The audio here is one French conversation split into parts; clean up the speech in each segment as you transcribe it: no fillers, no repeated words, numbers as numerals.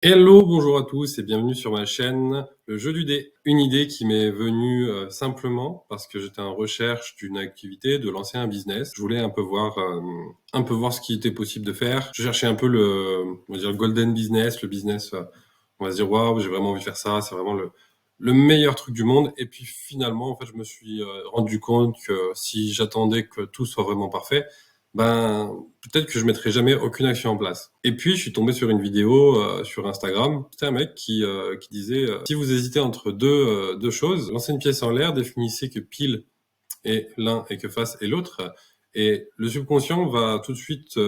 Hello, bonjour à tous et bienvenue sur ma chaîne Le Jeu du Dé. Une idée qui m'est venue simplement parce que j'étais en recherche d'une activité, de lancer un business. Je voulais un peu voir ce qui était possible de faire. Je cherchais un peu on va dire, le golden business, le business, on va se dire waouh, j'ai vraiment envie de faire ça, c'est vraiment le meilleur truc du monde. Et puis finalement, en fait, je me suis rendu compte que si j'attendais que tout soit vraiment parfait, ben peut-être que je mettrai jamais aucune action en place. Et puis je suis tombé sur une vidéo sur Instagram. C'était un mec qui disait si vous hésitez entre deux choses, lancez une pièce en l'air, définissez que pile est l'un et que face est l'autre. Et le subconscient va tout de suite,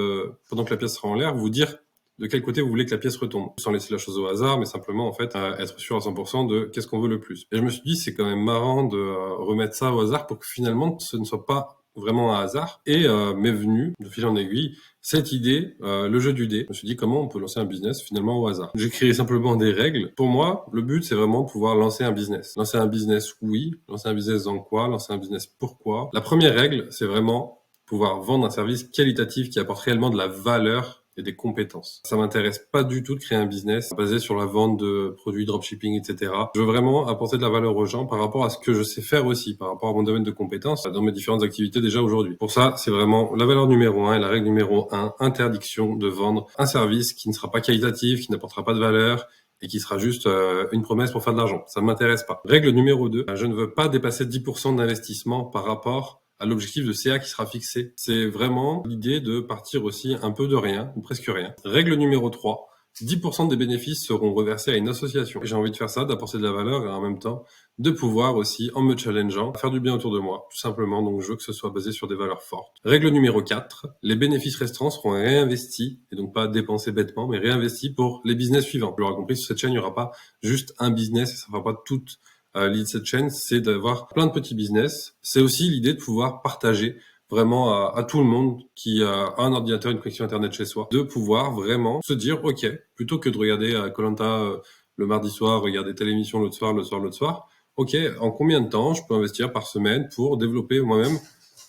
pendant que la pièce sera en l'air, vous dire de quel côté vous voulez que la pièce retombe, sans laisser la chose au hasard, mais simplement en fait être sûr à 100% de qu'est-ce qu'on veut le plus. Et je me suis dit c'est quand même marrant de remettre ça au hasard pour que finalement ce ne soit pas vraiment un hasard. Et m'est venue de fil en aiguille cette idée, le jeu du dé. Je me suis dit comment on peut lancer un business finalement au hasard. J'ai créé simplement des règles. Pour moi, le but c'est vraiment de pouvoir lancer un business. Lancer un business, oui. Lancer un business dans quoi? Lancer un business pourquoi? La première règle, c'est vraiment pouvoir vendre un service qualitatif qui apporte réellement de la valeur et des compétences. Ça m'intéresse pas du tout de créer un business basé sur la vente de produits dropshipping, etc. Je veux vraiment apporter de la valeur aux gens par rapport à ce que je sais faire aussi, par rapport à mon domaine de compétences dans mes différentes activités déjà aujourd'hui. Pour ça, c'est vraiment la valeur numéro 1 et la règle numéro 1, interdiction de vendre un service qui ne sera pas qualitatif, qui n'apportera pas de valeur et qui sera juste une promesse pour faire de l'argent. Ça ne m'intéresse pas. Règle numéro 2, je ne veux pas dépasser 10% d'investissement par rapport à l'objectif de CA qui sera fixé. C'est vraiment l'idée de partir aussi un peu de rien, ou presque rien. Règle numéro 3, 10% des bénéfices seront reversés à une association. J'ai envie de faire ça, d'apporter de la valeur et en même temps de pouvoir aussi, en me challengeant, faire du bien autour de moi, tout simplement. Donc je veux que ce soit basé sur des valeurs fortes. Règle numéro 4, les bénéfices restants seront réinvestis, et donc pas dépensés bêtement, mais réinvestis pour les business suivants. Vous l'aurez compris, sur cette chaîne, il n'y aura pas juste un business, et ça ne fera pas toute l'idée de cette chaîne, c'est d'avoir plein de petits business. C'est aussi l'idée de pouvoir partager vraiment à tout le monde qui a un ordinateur, une connexion Internet chez soi, de pouvoir vraiment se dire, OK, plutôt que de regarder koh le mardi soir, regarder telle émission l'autre soir, OK, en combien de temps je peux investir par semaine pour développer moi-même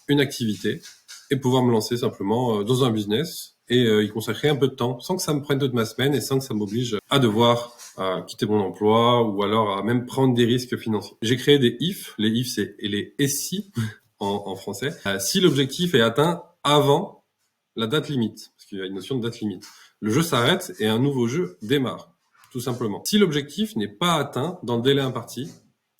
une activité et pouvoir me lancer simplement dans un business et y consacrer un peu de temps sans que ça me prenne toute ma semaine et sans que ça m'oblige à devoir quitter mon emploi ou alors à même prendre des risques financiers. J'ai créé des if, les if c'est les et si en français, si l'objectif est atteint avant la date limite, parce qu'il y a une notion de date limite. Le jeu s'arrête et un nouveau jeu démarre, tout simplement. Si l'objectif n'est pas atteint dans le délai imparti,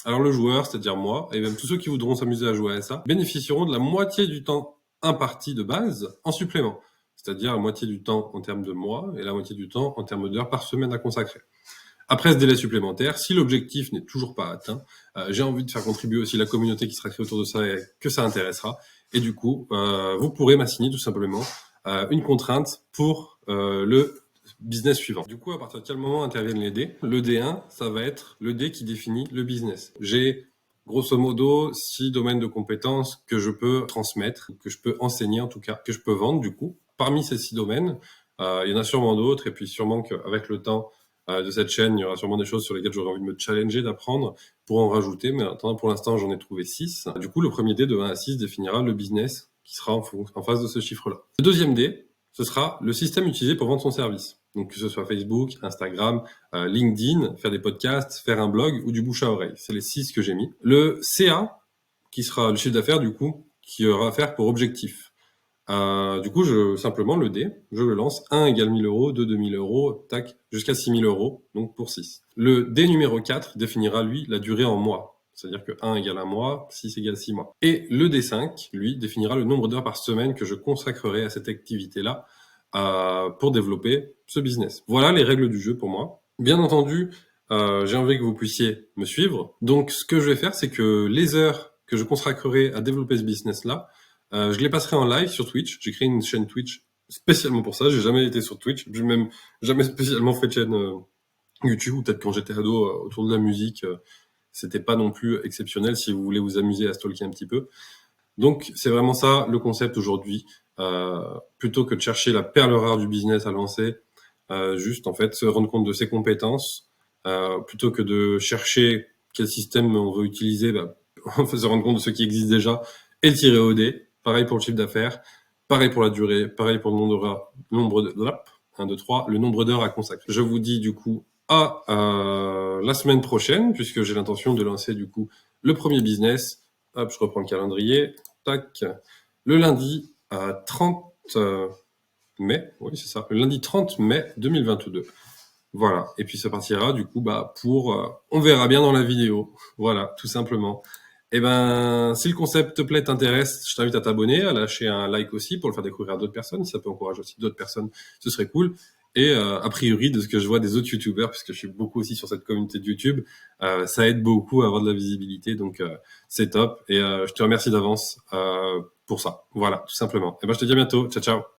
alors le joueur, c'est-à-dire moi, et même tous ceux qui voudront s'amuser à jouer à ça, bénéficieront de la moitié du temps imparti de base en supplément. C'est-à-dire la moitié du temps en termes de mois et la moitié du temps en termes d'heures par semaine à consacrer. Après ce délai supplémentaire, si l'objectif n'est toujours pas atteint, j'ai envie de faire contribuer aussi la communauté qui sera créée autour de ça et que ça intéressera. Et du coup, vous pourrez m'assigner tout simplement une contrainte pour le business suivant. Du coup, à partir de quel moment interviennent les dés? Le D1, ça va être le dé qui définit le business. J'ai grosso modo 6 domaines de compétences que je peux transmettre, que je peux enseigner en tout cas, que je peux vendre du coup. Parmi ces 6 domaines, il y en a sûrement d'autres et puis sûrement qu'avec le temps de cette chaîne, il y aura sûrement des choses sur lesquelles j'aurais envie de me challenger, d'apprendre pour en rajouter. Mais attends, pour l'instant, j'en ai trouvé 6. Du coup, le premier dé de 1 à 6 définira le business qui sera en face de ce chiffre-là. Le deuxième dé, ce sera le système utilisé pour vendre son service. Donc que ce soit Facebook, Instagram, LinkedIn, faire des podcasts, faire un blog ou du bouche à oreille. C'est les 6 que j'ai mis. Le CA, qui sera le chiffre d'affaires du coup, qui aura à faire pour objectif. Du coup, simplement le dé, je le lance. 1 égale 1000 euros, 2, 2000 euros, tac, jusqu'à 6000 euros, donc pour 6. Le dé numéro 4 définira, lui, la durée en mois. C'est-à-dire que 1 égale 1 mois, 6 égale 6 mois. Et le D5, lui, définira le nombre d'heures par semaine que je consacrerai à cette activité-là pour développer ce business. Voilà les règles du jeu pour moi. Bien entendu, j'ai envie que vous puissiez me suivre. Donc, ce que je vais faire, c'est que les heures que je consacrerai à développer ce business-là, je les passerai en live sur Twitch. J'ai créé une chaîne Twitch spécialement pour ça. J'ai jamais été sur Twitch. J'ai même jamais spécialement fait de chaîne YouTube. Ou peut-être quand j'étais ado autour de la musique, c'était pas non plus exceptionnel si vous voulez vous amuser à stalker un petit peu. Donc c'est vraiment ça le concept aujourd'hui. Plutôt que de chercher la perle rare du business à lancer, juste en fait se rendre compte de ses compétences, plutôt que de chercher quel système on veut utiliser, on fait se rendre compte de ce qui existe déjà et le tirer au dé. Pareil pour le chiffre d'affaires, pareil pour la durée, pareil pour le nombre de 1, 2, 3, le nombre d'heures à consacrer. Je vous dis du coup à la semaine prochaine, puisque j'ai l'intention de lancer du coup le premier business. Hop, je reprends le calendrier. Tac. Le lundi 30 mai, oui c'est ça, le lundi 30 mai 2022. Voilà, et puis ça partira du coup pour... on verra bien dans la vidéo, voilà, tout simplement. Et ben, si le concept te plaît, t'intéresse, je t'invite à t'abonner, à lâcher un like aussi pour le faire découvrir à d'autres personnes. Si ça peut encourager aussi d'autres personnes, ce serait cool. Et a priori, de ce que je vois des autres youtubeurs, puisque je suis beaucoup aussi sur cette communauté de YouTube, ça aide beaucoup à avoir de la visibilité, donc c'est top. Et je te remercie d'avance pour ça. Voilà, tout simplement. Et ben, je te dis à bientôt. Ciao, ciao.